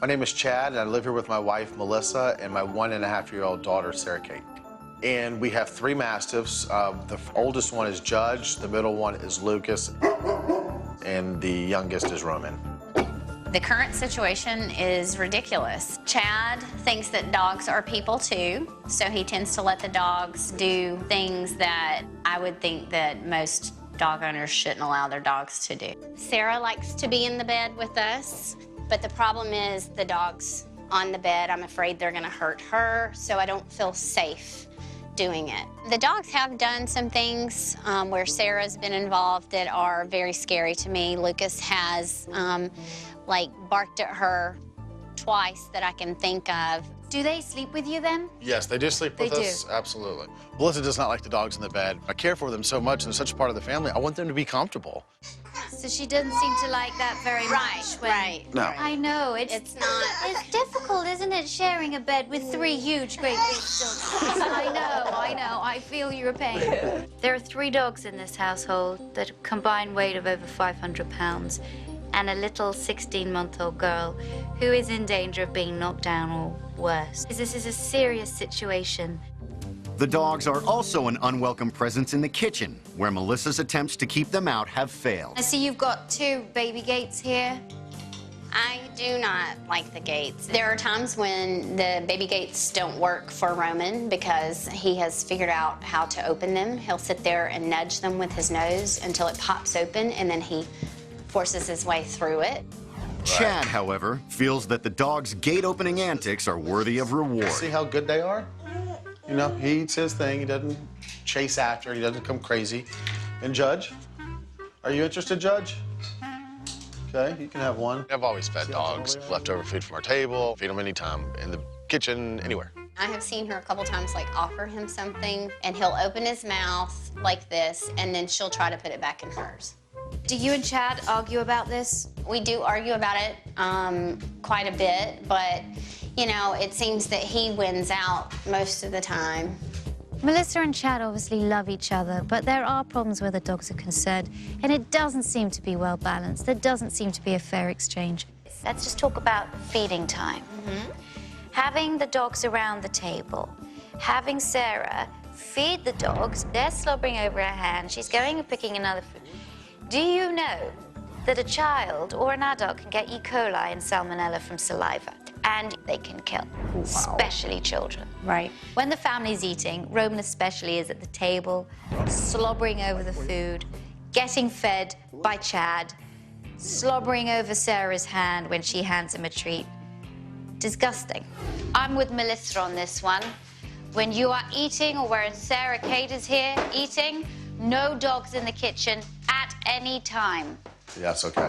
My name is Chad, and I live here with my wife, Melissa, and my 1.5-year-old daughter, Sarah Kate. And we have 3 Mastiffs. The oldest one is Judge, the middle one is Lucas, and the youngest is Roman. The current situation is ridiculous. Chad thinks that dogs are people too, so he tends to let the dogs do things that I would think that most dog owners shouldn't allow their dogs to do. Sarah likes to be in the bed with us, but the problem is the dog's on the bed. I'm afraid they're gonna hurt her, so I don't feel safe doing it. The dogs have done some things where Sarah's been involved that are very scary to me. Lucas has like barked at her twice that I can think of. Do they sleep with you then? Yes, they do sleep with us. Absolutely. Melissa does not like the dogs in the bed. I care for them so much, and they're such a part of the family. I want them to be comfortable. So she doesn't seem to like that very much. Right. No. I know, It's not. It's difficult, isn't it, sharing a bed with 3 huge, great big dogs? I know. I feel your pain. There are 3 dogs in this household that combine weight of over 500 pounds, and a little 16-month-old girl who is in danger of being knocked down or worse. This is a serious situation. The dogs are also an unwelcome presence in the kitchen, where Melissa's attempts to keep them out have failed. I see you've got 2 baby gates here. I do not like the gates. There are times when the baby gates don't work for Roman because he has figured out how to open them. He'll sit there and nudge them with his nose until it pops open, and then he forces his way through it. Chad, however, feels that the dog's gate-opening antics are worthy of reward. See how good they are? You know, he eats his thing. He doesn't chase after it. He doesn't come crazy. And Judge, are you interested, Judge? Okay, you can have one. I've always fed dogs leftover food from our table. Feed them anytime, in the kitchen, anywhere. I have seen her a couple times like offer him something, and he'll open his mouth like this, and then she'll try to put it back in hers. Do you and Chad argue about this? We do argue about it quite a bit, but, you know, it seems that he wins out most of the time. Melissa and Chad obviously love each other, but there are problems where the dogs are concerned, and it doesn't seem to be well balanced. There doesn't seem to be a fair exchange. Let's just talk about feeding time. Having the dogs around the table, having Sarah feed the dogs, they're slobbering over her hand, she's going and picking another food. Do you know that a child or an adult can get E. coli and salmonella from saliva, and they can kill, especially children? Right. When the family's eating, Roman especially is at the table, slobbering over the food, getting fed by Chad, slobbering over Sarah's hand when she hands him a treat. Disgusting. I'm with Melissa on this one. When you are eating, or when Sarah Kate is here eating, no dogs in the kitchen at any time. Yes, okay.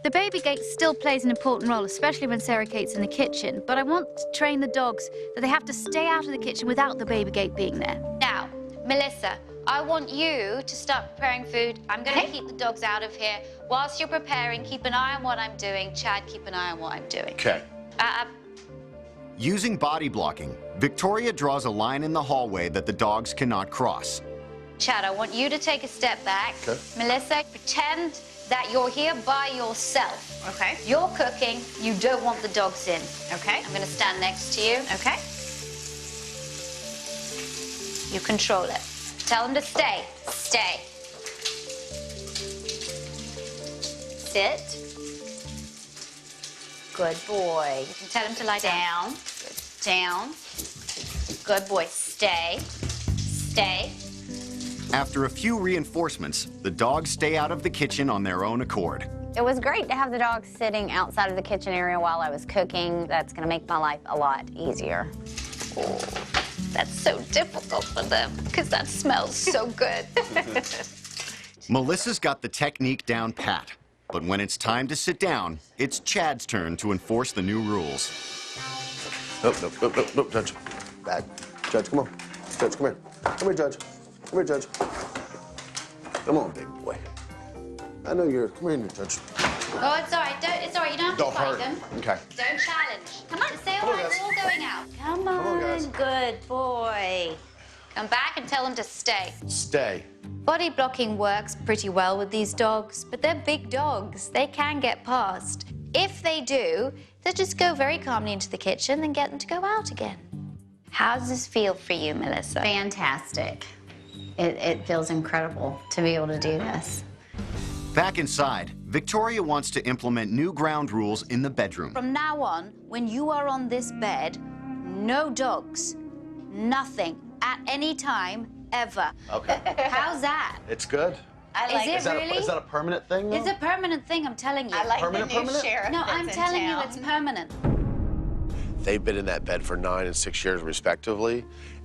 The baby gate still plays an important role, especially when Sarah Kate's in the kitchen, but I want to train the dogs that they have to stay out of the kitchen without the baby gate being there. Now, Melissa, I want you to start preparing food. I'm going to keep the dogs out of here. Whilst you're preparing, keep an eye on what I'm doing. Chad, keep an eye on what I'm doing. Okay. Using body blocking, Victoria draws a line in the hallway that the dogs cannot cross. Chad, I want you to take a step back. Okay. Melissa, pretend that you're here by yourself. Okay. You're cooking. You don't want the dogs in. Okay. I'm going to stand next to you. Okay. You control it. Tell them to stay. Stay. Sit. Good boy. You can tell them to lie down. Down. Good boy. Stay. Stay. After a few reinforcements, the dogs stay out of the kitchen on their own accord. It was great to have the dogs sitting outside of the kitchen area while I was cooking. That's going to make my life a lot easier. Oh, that's so difficult for them because that smells so good. Melissa's got the technique down pat, but when it's time to sit down, it's Chad's turn to enforce the new rules. Nope, Judge. Bad. Judge, come on. Judge, come here. Come here, Judge. Come here, Judge. Come on, big boy. I know you're... Come here, Judge. Oh, it's all right. It's all right. You don't have to fight them. Okay. Don't challenge. Come on, say all right. We're all going out. Come on, guys. Good boy. Come back and tell them to stay. Stay. Body blocking works pretty well with these dogs, but they're big dogs. They can get past. If they do, They just go very calmly into the kitchen, then get them to go out again. How does this feel for you, Melissa? Fantastic. It feels incredible to be able to do this. Back inside, Victoria wants to implement new ground rules in the bedroom. From now on, when you are on this bed, no dogs, nothing, at any time, ever. Okay. How's that? It's good. I like Is it it. really? Is that a permanent thing, though? It's a permanent thing, I'm telling you. I like Permanent, the new permanent? sheriff No, that's I'm in telling you, town. it's permanent. They've been in that bed for 9 and 6 years respectively,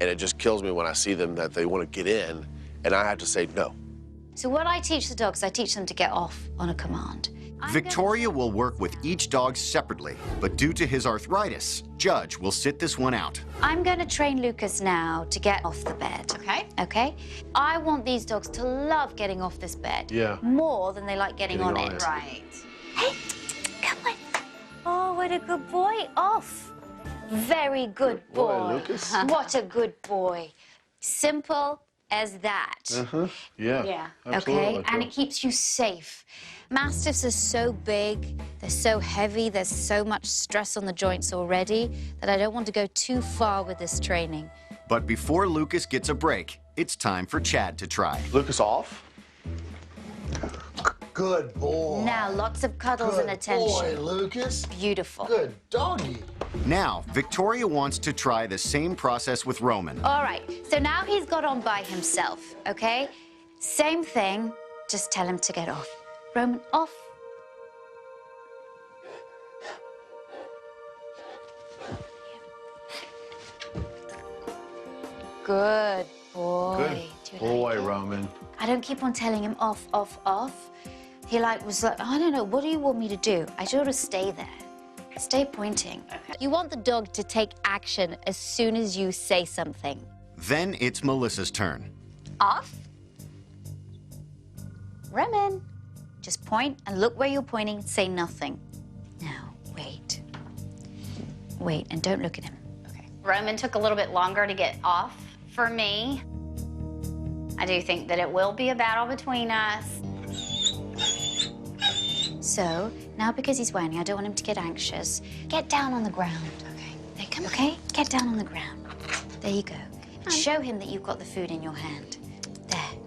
and it just kills me when I see them that they want to get in, and I have to say no. So what I teach the dogs, I teach them to get off on a command. Victoria will work with each dog separately, but due to his arthritis, Judge will sit this one out. I'm going to train Lucas now to get off the bed. Okay. Okay? I want these dogs to love getting off this bed. Yeah. More than they like getting on it. Right. Hey, come on. Oh, what a good boy. Off. Very good boy. Boy, Lucas. What a good boy. Simple as that. Yeah. Yeah. Absolutely. Okay? And it keeps you safe. Mastiffs are so big, they're so heavy, there's so much stress on the joints already that I don't want to go too far with this training. But before Lucas gets a break, it's time for Chad to try. Lucas off. Good boy. Now, lots of cuddles and attention. Boy, Lucas. Beautiful. Good doggy. Now, Victoria wants to try the same process with Roman. All right, so now he's got on by himself, okay? Same thing, just tell him to get off. Roman, off. Good boy. Good Do you boy, like it? Roman. I don't keep on telling him off, off, off. He was like, I don't know, what do you want me to do? I should have stay there. Stay pointing. You want the dog to take action as soon as you say something. Then it's Melissa's turn. Off. Roman. Just point and look where you're pointing, say nothing. Now, wait. Wait, and don't look at him. Okay. Roman took a little bit longer to get off for me. I do think that it will be a battle between us. So, now because he's whining, I don't want him to get anxious. Get down on the ground. Okay. There, come on. Okay? Get down on the ground. There you go. And show him that you've got the food in your hand. There.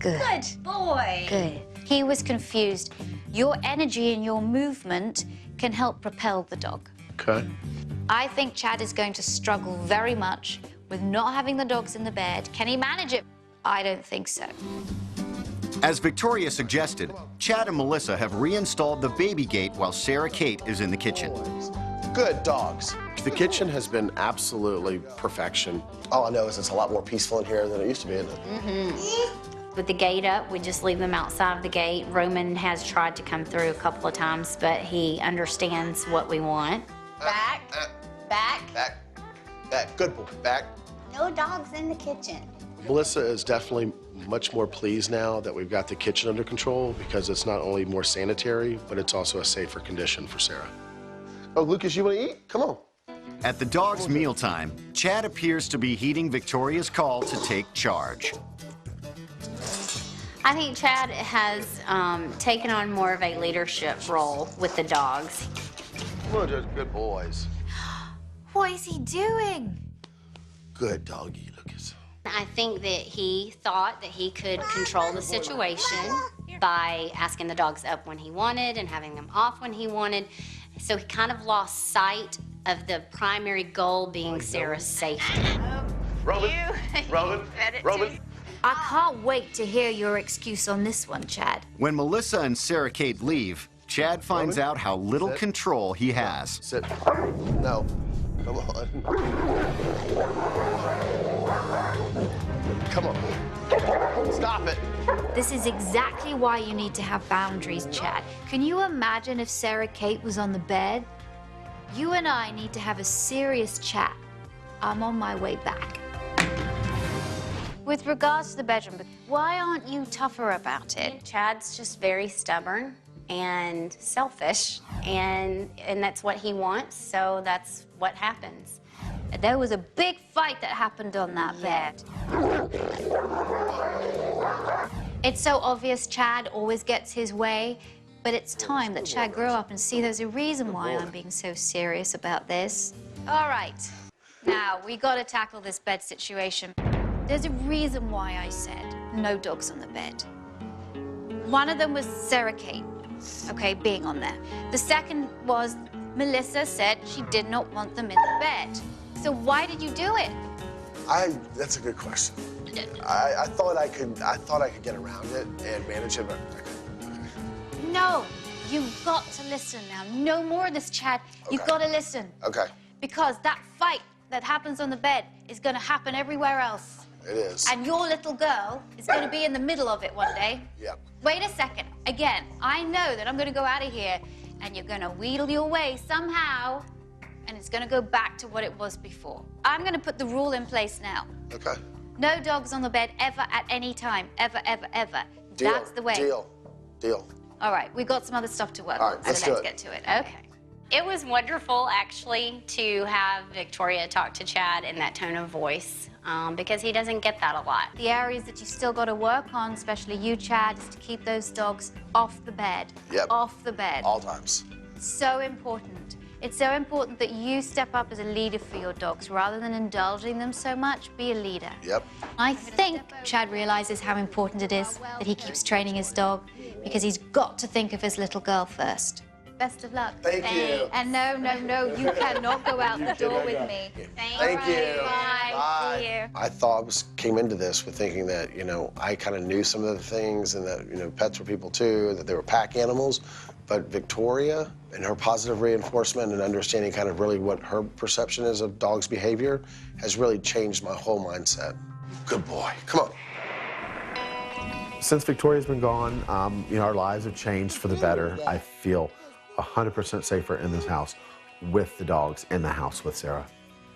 Good. Good boy. Good. He was confused. Your energy and your movement can help propel the dog. Okay. I think Chad is going to struggle very much with not having the dogs in the bed. Can he manage it? I don't think so. As Victoria suggested, Chad and Melissa have reinstalled the baby gate while Sarah Kate is in the kitchen. Good dogs. The kitchen has been absolutely perfection. All I know is it's a lot more peaceful in here than it used to be, isn't it? With the gate up, we just leave them outside of the gate. Roman has tried to come through a couple of times, but he understands what we want. Back, back. Back. Good boy. Back. No dogs in the kitchen. Melissa is definitely much more pleased now that we've got the kitchen under control because it's not only more sanitary, but it's also a safer condition for Sarah. Oh, Lucas, you want to eat? Come on. At the dog's mealtime, Chad appears to be heeding Victoria's call to take charge. I think Chad has taken on more of a leadership role with the dogs. Well, just good boys. What is he doing? Good doggy, Lucas. I think that he thought that he could control the situation by asking the dogs up when he wanted and having them off when he wanted. So he kind of lost sight of the primary goal being Sarah's safety. Roman. Roman. I can't wait to hear your excuse on this one, Chad. When Melissa and Sarah Kate leave, Chad finds out how little control he has. Sit. No. Come on. Come on. Stop it. This is exactly why you need to have boundaries, Chad. Can you imagine if Sarah Kate was on the bed? You and I need to have a serious chat. I'm on my way back. With regards to the bedroom, why aren't you tougher about it? Chad's just very stubborn and selfish, and that's what he wants, so that's what happens. There was a big fight that happened on that bed. It's so obvious Chad always gets his way. But it's time that Chad grow up and see there's a reason why I'm being so serious about this. All right, now we gotta tackle this bed situation. There's a reason why I said no dogs on the bed. One of them was Sarah Kate, okay, being on there. The second was Melissa said she did not want them in the bed. So why did you do it? That's a good question. I thought I could get around it and manage it, but No, you've got to listen now. No more of this, Chad. You've Okay. got to listen. okay, Because that fight that happens on the bed is going to happen everywhere else. it is. And your little girl is going to be in the middle of it one day. Yep. Wait a second. Again, I know that I'm going to go out of here and you're going to wheedle your way somehow and it's going to go back to what it was before. I'm going to put the rule in place now. Okay. No dogs on the bed ever at any time. Ever, ever, ever. Deal. That's the way. Deal. All right, we've got some other stuff to work All on. right, let's so do let's it. get to it. Okay. It was wonderful, actually, to have Victoria talk to Chad in that tone of voice, because he doesn't get that a lot. The areas that you still got to work on, especially you, Chad, is to keep those dogs off the bed. Yep. Off the bed. All times. So important. It's so important that you step up as a leader for your dogs rather than indulging them so much. Be a leader. Yep. I think Chad realizes how important it is that he keeps training his dog because he's got to think of his little girl first. Best of luck. Thank you. And no, you cannot go out the door with me. Thank you. Bye. See you. I came into this with thinking that, you know, I kind of knew some of the things and that, you know, pets were people too, that they were pack animals. But Victoria and her positive reinforcement and understanding kind of really what her perception is of dogs' behavior has really changed my whole mindset. Good boy. Come on. Since Victoria's been gone, you know, our lives have changed for the better. I feel 100% safer in this house with the dogs in the house with Sarah.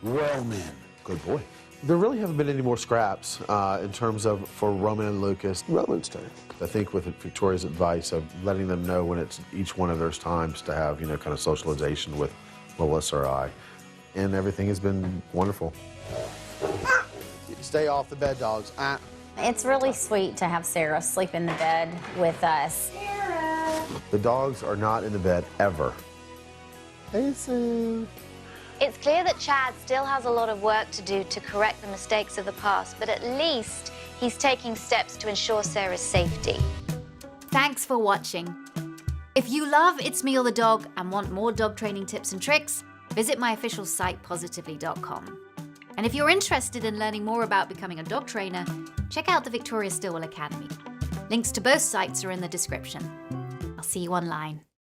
Roman. Good boy. There really haven't been any more scraps in terms of for Roman and Lucas. Roman's turn. I think with Victoria's advice of letting them know when it's each one of those times to have, you know, kind of socialization with Melissa or I. And everything has been wonderful. Stay off the bed, dogs. It's really sweet to have Sarah sleep in the bed with us. The dogs are not in the bed ever. Hey, Sue. It's clear that Chad still has a lot of work to do to correct the mistakes of the past, but at least he's taking steps to ensure Sarah's safety. Thanks for watching. If you love It's Me or the Dog and want more dog training tips and tricks, visit my official site, positively.com. And if you're interested in learning more about becoming a dog trainer, check out the Victoria Stilwell Academy. Links to both sites are in the description. I'll see you online.